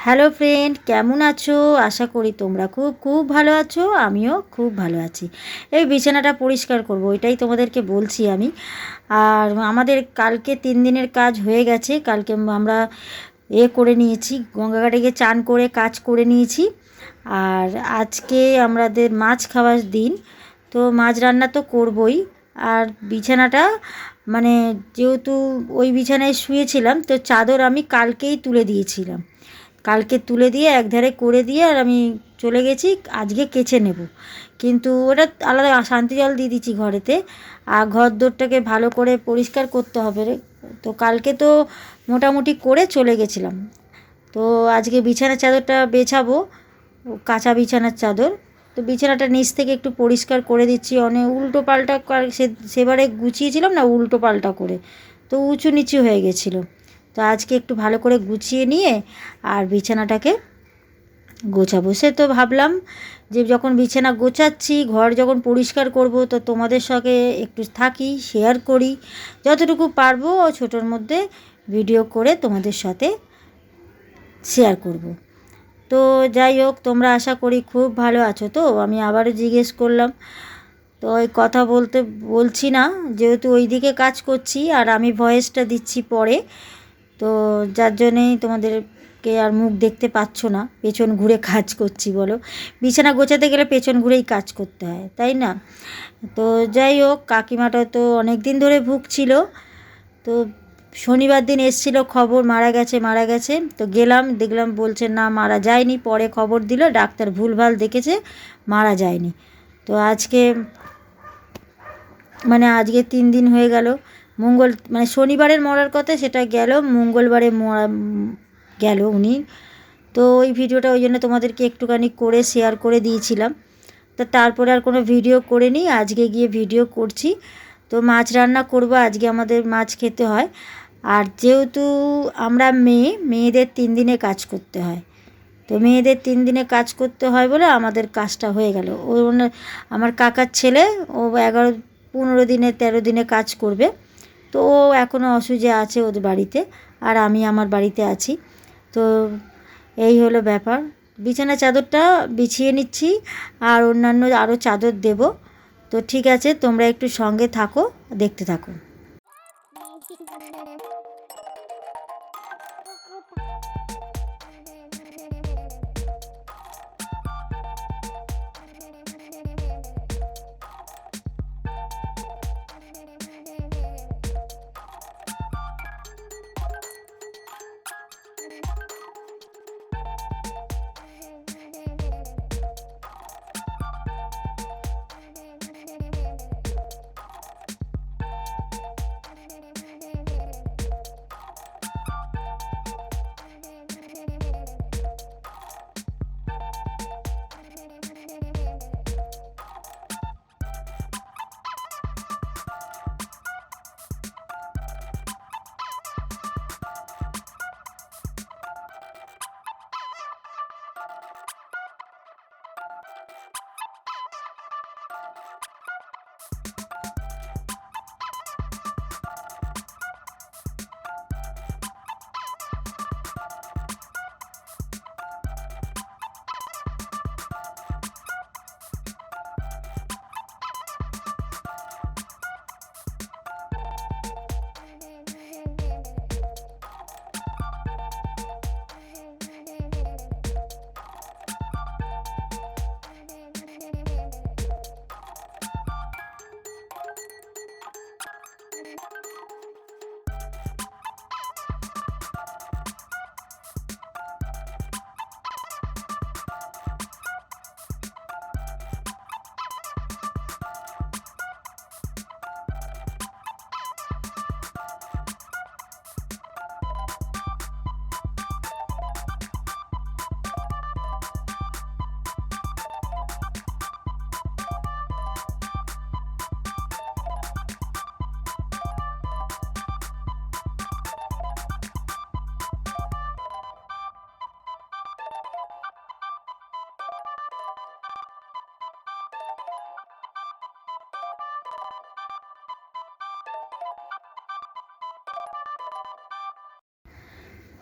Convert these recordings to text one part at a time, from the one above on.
Hello friend, কেমন আছো? আশা করি তোমরা খুব খুব ভালো আছো। আমিও খুব ভালো আছি। এই বিছানাটা পরিষ্কার করব, এটাই তোমাদেরকে বলছি আমি। আর আমাদের কালকে 3 দিনের কাজ হয়ে গেছে। কালকে আমরা করে নিয়েছি, গঙ্গা ঘাটে গিয়ে চান করে কাজ করে নিয়েছি। আর আজকে আমাদের মাছ খাওয়ার দিন, তো মাছ রান্না তো করবই। আর বিছানাটা মানে যেহেতু ওই বিছানায় শুয়েছিলাম, তো চাদর আমি কালকেই তুলে দিয়েছিলাম। কালকে তুলে দিয়ে একধারে করে দিয়ে আর আমি চলে গেছি আজকে কেচে নেব। কিন্তু ওটা আলাদা শান্তি জল দিয়ে দিচ্ছি ঘরেতে। আর ঘর দোরটাকে ভালো করে পরিষ্কার করতে হবে রে। তো কালকে তো মোটামুটি করে চলে গেছিলাম। তো আজকে বিছানার চাদরটা বেছাবো, কাঁচা বিছানার চাদর। তো বিছানাটা নিচ থেকে একটু পরিষ্কার করে দিচ্ছি। অনেক উল্টো পাল্টা সেবারে গুছিয়েছিলাম না, উল্টো পাল্টা করে তো উঁচু নিচু হয়ে গেছিলো। তো আজকে একটু ভালো করে গুছিয়ে নিয়ে আর বিছানাটাকে গোছাবো। সে তো ভাবলাম যে যখন বিছানা গোছাচ্ছি, ঘর যখন পরিষ্কার করব, তো তোমাদের সঙ্গে একটু থাকি, শেয়ার করি যতটুকু পারবো, ছোটোর মধ্যে ভিডিও করে তোমাদের সাথে শেয়ার করব। তো যাই হোক, তোমরা আশা করি খুব ভালো আছো। তো আমি আবারও জিজ্ঞেস করলাম, তো ওই কথা বলছি না, যেহেতু ওই দিকে কাজ করছি আর আমি ভয়েসটা দিচ্ছি পরে। তো যার জন্যেই তোমাদেরকে আর মুখ দেখতে পাচ্ছ না, পেছন ঘুরে কাজ করছি বলো। বিছানা গোছাতে গেলে পেছন ঘুরেই কাজ করতে হয়, তাই না? তো যাই হোক, কাকিমাটা তো অনেক দিন ধরে ভুগছিল। তো শনিবার দিন এসছিল খবর মারা গেছে মারা গেছে। তো গেলাম, দেখলাম বলছে না মারা যায়নি। পরে খবর দিল ডাক্তার ভুলভাল দেখেছে, মারা যায়নি। তো আজকে আজকে 3 দিন হয়ে গেল। শনিবারের মরার কথা, সেটা গেল মঙ্গলবারে গেল উনি। তো ওই ভিডিওটা ওই জন্য তোমাদেরকে একটুখানি করে শেয়ার করে দিয়েছিলাম। তো তারপরে আর কোনো ভিডিও করিনি, আজকে গিয়ে ভিডিও করছি। তো মাছ রান্না করব, আজকে আমাদের মাছ খেতে হয়। আর যেহেতু আমরা মেয়েদের 3 দিনে কাজ করতে হয়, তো মেয়েদের 3 দিনে কাজ করতে হয় বলে আমাদের কাজটা হয়ে গেল। আমার কাকার ছেলে, ও 11, 15 দিনে 13 দিনে কাজ করবে। তো ও এখনও অসুজে আছে ওদের বাড়িতে, আর আমি আমার বাড়িতে আছি। তো এই হলো ব্যাপার। বিছানা চাদরটা বিছিয়ে নিচ্ছি, আর অন্যান্য আরও চাদর দেব। তো ঠিক আছে, তোমরা একটু সঙ্গে থাকো, দেখতে থাকো।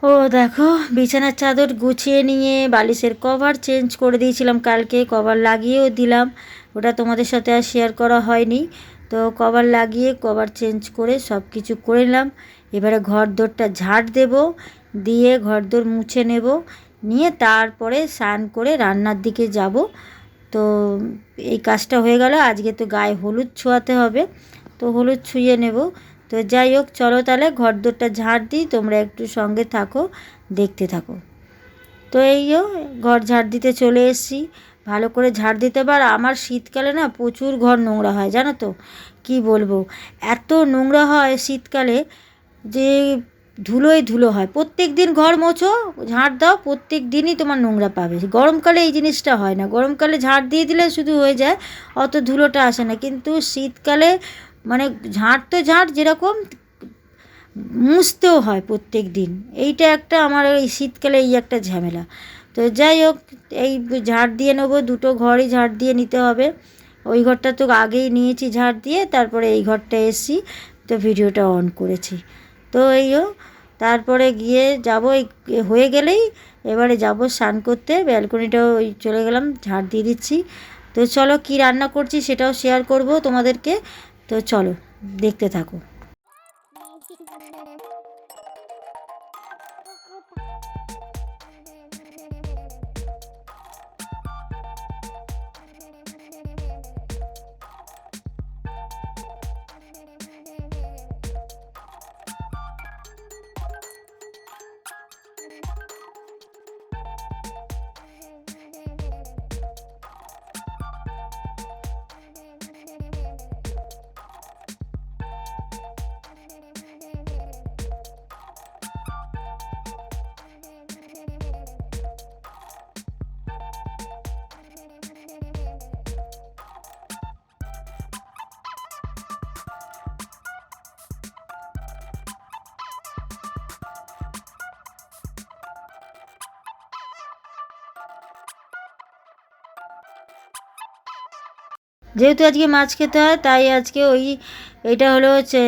ও দেখো, বিছানার চাদর গুছিয়ে নিয়ে বালিশের কভার চেঞ্জ করে দিয়েছিলাম কালকে, কভার লাগিয়েও দিলাম, ওটা তোমাদের সাথে আর শেয়ার করা হয়নি। তো কভার লাগিয়ে কভার চেঞ্জ করে সব কিছু করে নিলাম। এবারে ঘর দোরটা ঝাড় দেব, দিয়ে ঘর দোর মুছে নেব, নিয়ে তারপরে স্নান করে রান্নার দিকে যাব। তো এই কাজটা হয়ে গেল। আজকে তো গায়ে হলুদ ছোঁয়াতে হবে, তো হলুদ ছুঁয়ে নেব। তো যাই হোক, চলো তাহলে ঘর দোরটা ঝাড় দিই, তোমরা একটু সঙ্গে থাকো, দেখতে থাকো। তো এইও ঘর ঝাড় দিতে চলে এসেছি, ভালো করে ঝাড় দিতে। পার আমার শীতকালে না প্রচুর ঘর নোংরা হয়, জানো তো, কি বলবো, এত নোংরা হয় শীতকালে যে ধুলোয় ধুলো হয়। প্রত্যেক দিন ঘর মোছো, ঝাড় দাও, প্রত্যেক দিনই তোমার নোংরা পাবে। গরমকালে এই জিনিসটা হয় না, গরমকালে ঝাড় দিয়ে দিলে শুধু হয়ে যায়, অত ধুলোটা আসে না। কিন্তু শীতকালে মানে ঝাড় তো ঝাড়, যেরকম মুছতেও হয় প্রত্যেক দিন। এইটা একটা আমার এই শীতকালে এই একটা ঝামেলা। তো যাই হোক, এই ঝাড় দিয়ে নেবো, দুটো ঘরই ঝাড় দিয়ে নিতে হবে। ওই ঘরটা তো আগেই নিয়েছি ঝাড় দিয়ে, তারপরে এই ঘরটা এসছি, তো ভিডিওটা অন করেছি। তো এইও তারপরে গিয়ে যাব, এই হয়ে গেলেই এবারে যাব স্নান করতে। ব্যালকনিটাও ওই চলে গেলাম, ঝাড় দিয়ে দিচ্ছি। তো চলো, কি রান্না করছি সেটাও শেয়ার করব তোমাদেরকে। তো চলো, দেখতে থাকো। যেহেতু আজকে মাছ খেতে হয়, তাই আজকে ওই এটা হলো হচ্ছে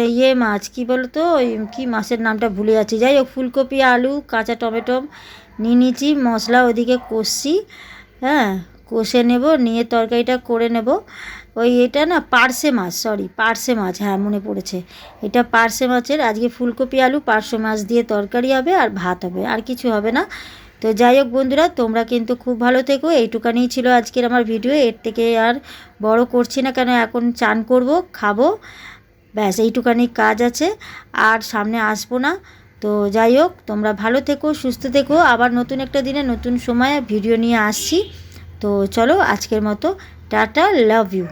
মাছ, কী বলো তো, ওই কী মাছের নামটা ভুলে যাচ্ছি। যাই হোক, ফুলকপি, আলু, কাঁচা টমেটো নিয়ে নিয়েছি, মশলা ওদিকে কষছি। হ্যাঁ, কষে নেব, নিয়ে তরকারিটা করে নেব। ওই এটা না পার্শে মাছ, সরি পার্শে মাছ, হ্যাঁ মনে পড়েছে, এটা পার্শে মাছের আজকে ফুলকপি, আলু, পার্শে মাছ দিয়ে তরকারি হবে, আর ভাত হবে, আর কিছু হবে না। তো যাই হোক বন্ধুরা, তোমরা কিন্তু খুব ভালো থেকো। এইটুকানি ছিল আজকের আমার ভিডিও, এর থেকে আর বড় করছি না, কেন এখন চান করব, খাবো, ব্যাস এইটুকানি কাজ আছে, আর সামনে আসবো না। তো যাই হোক, তোমরা ভালো থেকো, সুস্থ থেকো, আবার নতুন একটা দিনে নতুন সময়ে ভিডিও নিয়ে আসছি। তো চলো, আজকের মতো টাটা, লাভ ইউ।